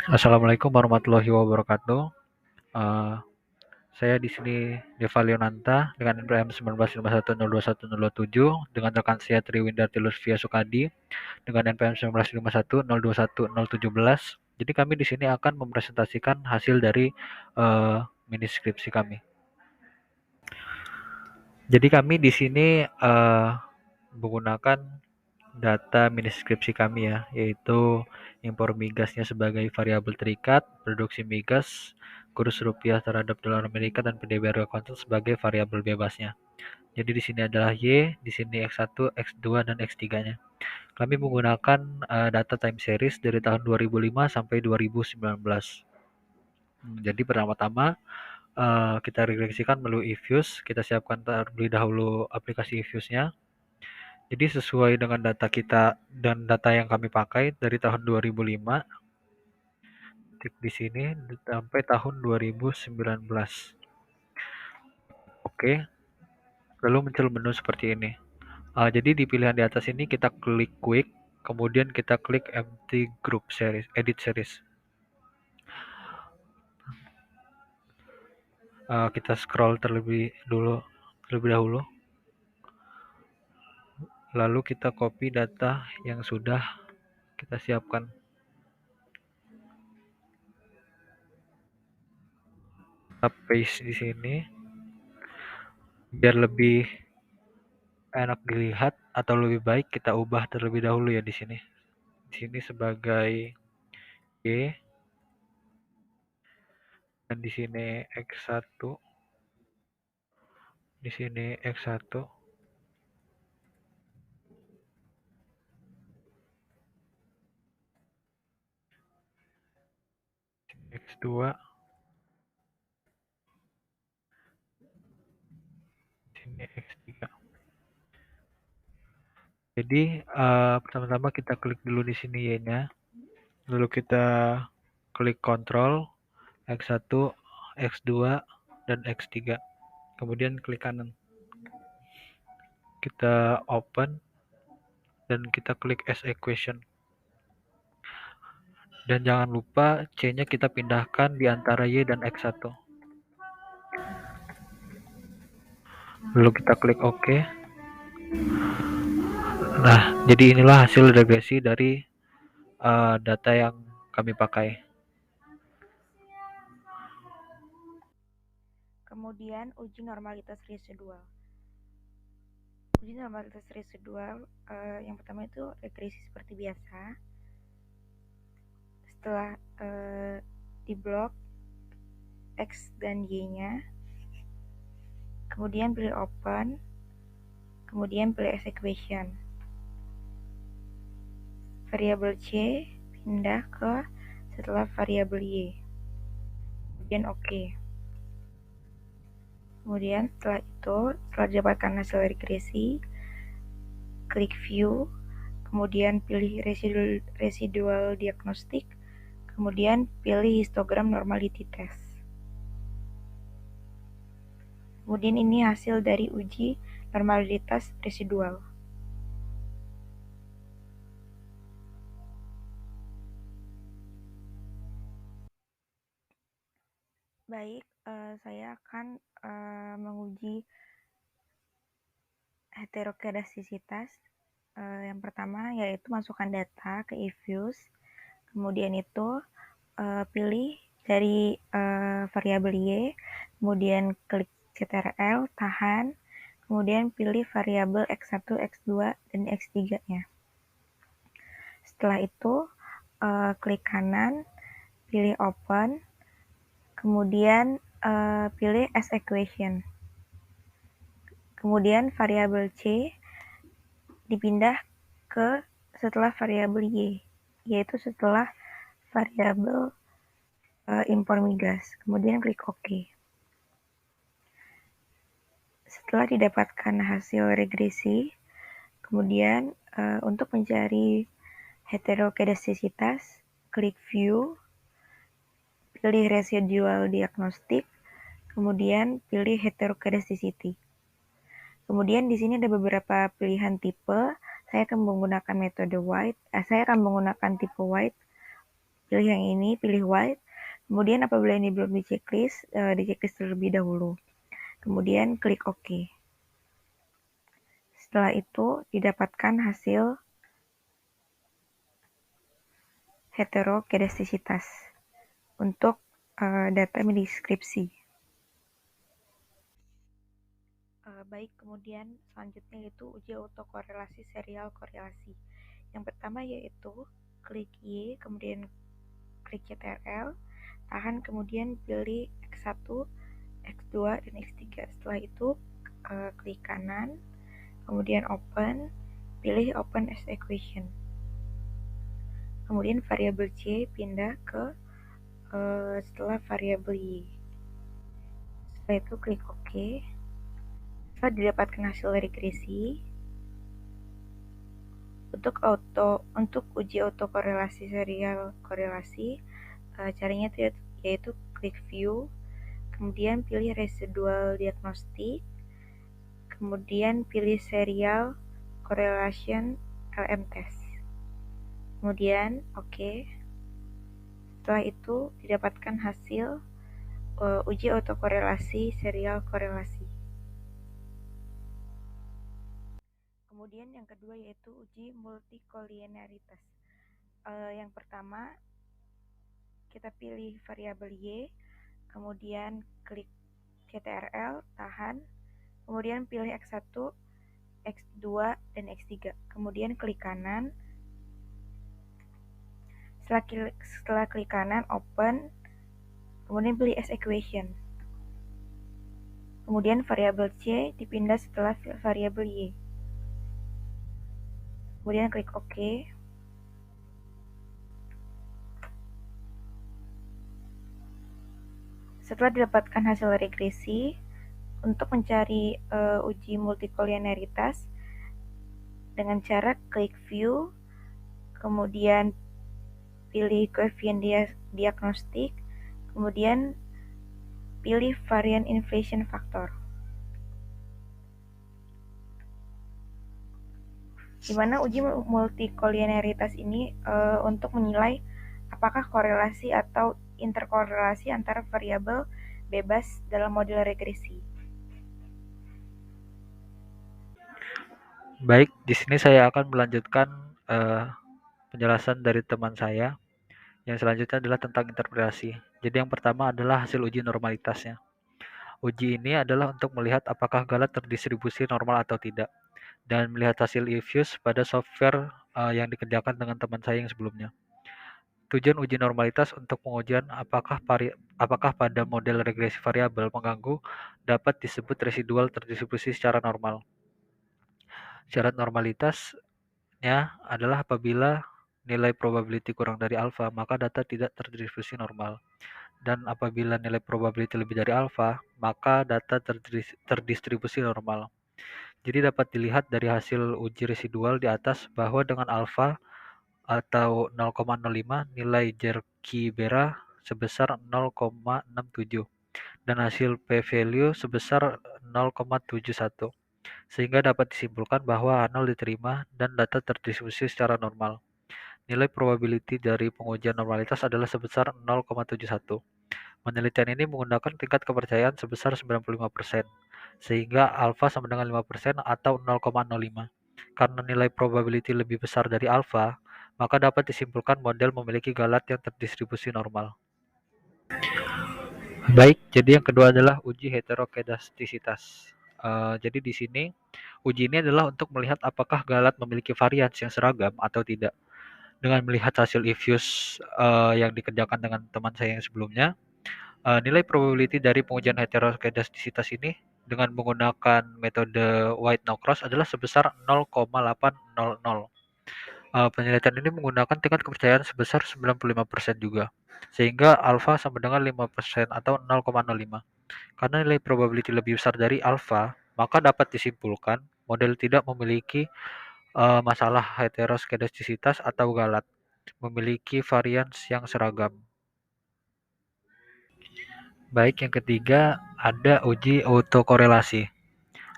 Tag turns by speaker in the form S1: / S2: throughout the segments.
S1: Assalamualaikum warahmatullahi wabarakatuh. Eh, saya di sini Deva Leonanta dengan NPM 1951021027 dengan rekan saya Triwindarti Lutfia Sukadi dengan NPM 1951021017. Jadi kami di sini akan mempresentasikan hasil dari eh, mini skripsi kami. Jadi kami di sini menggunakan data mini skripsi kami ya, yaitu impor migasnya sebagai variabel terikat, produksi migas, kurs rupiah terhadap dolar Amerika dan PDB harga konten sebagai variabel bebasnya. Jadi di sini adalah Y, di sini X1, X2 dan X3-nya. Kami menggunakan data time series dari tahun 2005 sampai 2019. Jadi pertama-tama kita regresikan melalui eFuse, kita siapkan terlebih dahulu aplikasi eFuse-nya. Jadi sesuai dengan data kita dan data yang kami pakai dari tahun 2005 di sini sampai tahun 2019. Oke, lalu muncul menu seperti ini. Jadi di pilihan di atas ini kita klik quick, kemudian kita klik empty group series, edit series. Kita scroll terlebih dahulu, lalu kita copy data yang sudah kita siapkan. Kita paste di sini biar lebih enak dilihat atau lebih baik kita ubah terlebih dahulu ya di sini. Di sini sebagai Y dan di sini X1, di sini X1, X2, di sini X3. Jadi pertama-tama kita klik dulu di sini Y-nya, lalu kita klik Ctrl X1, X2 dan X3. Kemudian klik kanan. Kita open dan kita klik as equation. Dan jangan lupa C-nya kita pindahkan di antara Y dan X1. Lalu kita klik OK. Nah, jadi inilah hasil regresi dari data yang kami pakai.
S2: Kemudian uji normalitas residual. Uji normalitas residual yang pertama itu regresi seperti biasa. Setelah di blok X dan Y-nya, kemudian pilih open, kemudian pilih as equation. Variabel C pindah ke setelah variabel Y, kemudian OK. Kemudian setelah itu, setelah didapatkan hasil regresi, klik view, kemudian pilih residual diagnostik, kemudian pilih histogram normality test. Kemudian ini hasil dari uji normalitas residual. Baik, saya akan menguji heterokedastisitas. Yang pertama yaitu masukkan data ke eFuse, kemudian itu pilih dari variabel Y, kemudian klik Ctrl, tahan, kemudian pilih variabel X1, X2, dan X3-nya. Setelah itu klik kanan, pilih open, kemudian pilih as equation. Kemudian variabel C dipindah ke setelah variabel Y, yaitu setelah variabel impor migas. Kemudian klik OK. Setelah didapatkan hasil regresi, kemudian untuk mencari heterokedastisitas, klik view, pilih residual diagnostik, kemudian pilih heterokedasticity. Kemudian di sini ada beberapa pilihan tipe. Saya akan menggunakan metode white. Saya akan menggunakan tipe white. pilih yang ini, pilih white. Kemudian apabila ini belum di checklist terlebih dahulu. Kemudian klik OK. Setelah itu didapatkan hasil heterokedastisitas untuk data deskripsi. Baik, kemudian selanjutnya yaitu uji autokorelasi serial korelasi. Yang pertama yaitu klik Y, kemudian klik CTRL, tahan, kemudian pilih X1, X2, dan X3. Setelah itu klik kanan, kemudian open, pilih open as equation. Kemudian variabel C pindah ke setelah variabel Y. Setelah itu klik OK. Setelah didapatkan hasil regresi, untuk uji autokorelasi serial korelasi, caranya yaitu klik view, kemudian pilih residual diagnostic, kemudian pilih serial correlation LM test, kemudian OK. Setelah itu didapatkan hasil uji autokorelasi serial korelasi. Kemudian yang kedua yaitu uji multikolinearitas. Yang pertama kita pilih variabel Y, kemudian klik CTRL, tahan, kemudian pilih X1, X2, dan X3. Kemudian klik kanan. Setelah klik kanan, open, kemudian pilih as equation. Kemudian variabel C dipindah setelah variabel Y. Kemudian klik OK. Setelah didapatkan hasil regresi, untuk mencari uji multikolinearitas dengan cara klik view, kemudian pilih koefisien diagnostik, kemudian pilih varian inflation factor. Di mana uji multikolinearitas ini untuk menilai apakah korelasi atau interkorelasi antara variabel bebas dalam model regresi.
S1: Baik, di sini saya akan melanjutkan penjelasan dari teman saya. Yang selanjutnya adalah tentang interpretasi. Jadi yang pertama adalah hasil uji normalitasnya. Uji ini adalah untuk melihat apakah galat terdistribusi normal atau tidak, dan melihat hasil if-use pada software yang dikerjakan dengan teman saya yang sebelumnya. Tujuan uji normalitas untuk pengujian apakah pada model regresi variabel mengganggu dapat disebut residual terdistribusi secara normal. Syarat normalitasnya adalah apabila nilai probability kurang dari alfa, maka data tidak terdistribusi normal. Dan apabila nilai probability lebih dari alfa, maka data terdistribusi normal. Jadi dapat dilihat dari hasil uji residual di atas bahwa dengan alfa atau 0,05 nilai Jerky-Bera sebesar 0,67 dan hasil p-value sebesar 0,71, sehingga dapat disimpulkan bahwa A0 diterima dan data terdistribusi secara normal. Nilai probability dari pengujian normalitas adalah sebesar 0,71. Penelitian ini menggunakan tingkat kepercayaan sebesar 95%, sehingga alfa sama dengan 5% atau 0,05. Karena nilai probability lebih besar dari alfa, maka dapat disimpulkan model memiliki galat yang terdistribusi normal. Baik, jadi yang kedua adalah uji heterokedastisitas. Jadi di sini uji ini adalah untuk melihat apakah galat memiliki varians yang seragam atau tidak. Dengan melihat hasil if-use yang dikerjakan dengan teman saya yang sebelumnya, nilai probability dari pengujian heterokedastisitas ini dengan menggunakan metode White-Norcross adalah sebesar 0,800. Penelitian ini menggunakan tingkat kepercayaan sebesar 95% juga, sehingga alfa sama dengan 5% atau 0,05. Karena nilai probability lebih besar dari alfa, maka dapat disimpulkan model tidak memiliki masalah heteroskedastisitas atau galat, memiliki varians yang seragam. Baik, yang ketiga ada uji autokorelasi.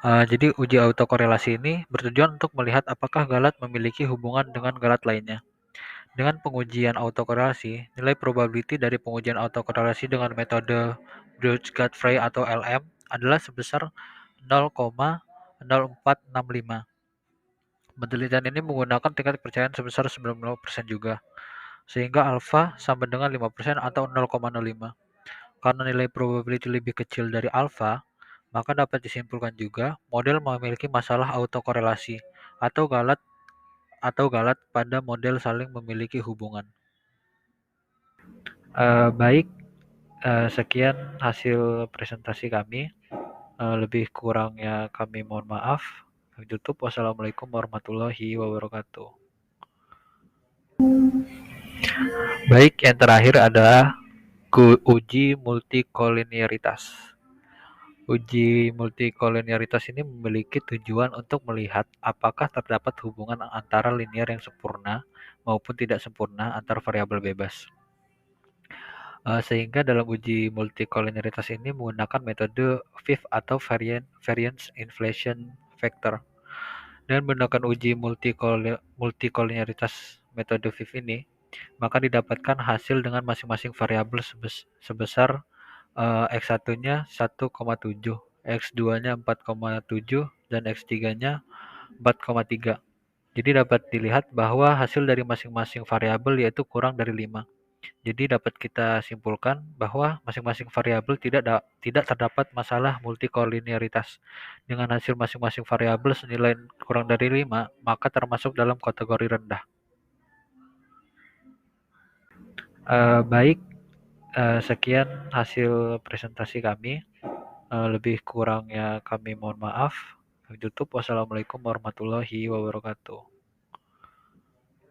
S1: Jadi uji autokorelasi ini bertujuan untuk melihat apakah galat memiliki hubungan dengan galat lainnya. Dengan pengujian autokorelasi, nilai probability dari pengujian autokorelasi dengan metode Brugge-Godfrey atau LM adalah sebesar 0,0465. Penelitian ini menggunakan tingkat kepercayaan sebesar 90% juga, sehingga alfa sama dengan 5% atau 0,05. Karena nilai probability lebih kecil dari alfa, maka dapat disimpulkan juga model memiliki masalah autokorelasi atau galat pada model saling memiliki hubungan. Baik, sekian hasil presentasi kami. Lebih kurangnya kami mohon maaf. Kami tutup. Wassalamualaikum warahmatullahi wabarakatuh. Baik, yang terakhir adalah uji multikolinearitas. Uji multikolinearitas ini memiliki tujuan untuk melihat apakah terdapat hubungan antara linear yang sempurna maupun tidak sempurna antar variabel bebas. Sehingga dalam uji multikolinearitas ini menggunakan metode FIF atau variance inflation factor. Dengan menggunakan uji multikolinearitas metode FIF ini, maka didapatkan hasil dengan masing-masing variabel sebesar X1-nya 1,7, X2-nya 4,7, dan X3-nya 4,3. Jadi dapat dilihat bahwa hasil dari masing-masing variabel yaitu kurang dari 5. Jadi dapat kita simpulkan bahwa masing-masing variabel tidak terdapat masalah multikolinearitas. Dengan hasil masing-masing variabel senilai kurang dari 5, maka termasuk dalam kategori rendah. Baik, sekian hasil presentasi kami. Lebih kurangnya kami mohon maaf. Kami tutup. Wassalamualaikum warahmatullahi wabarakatuh.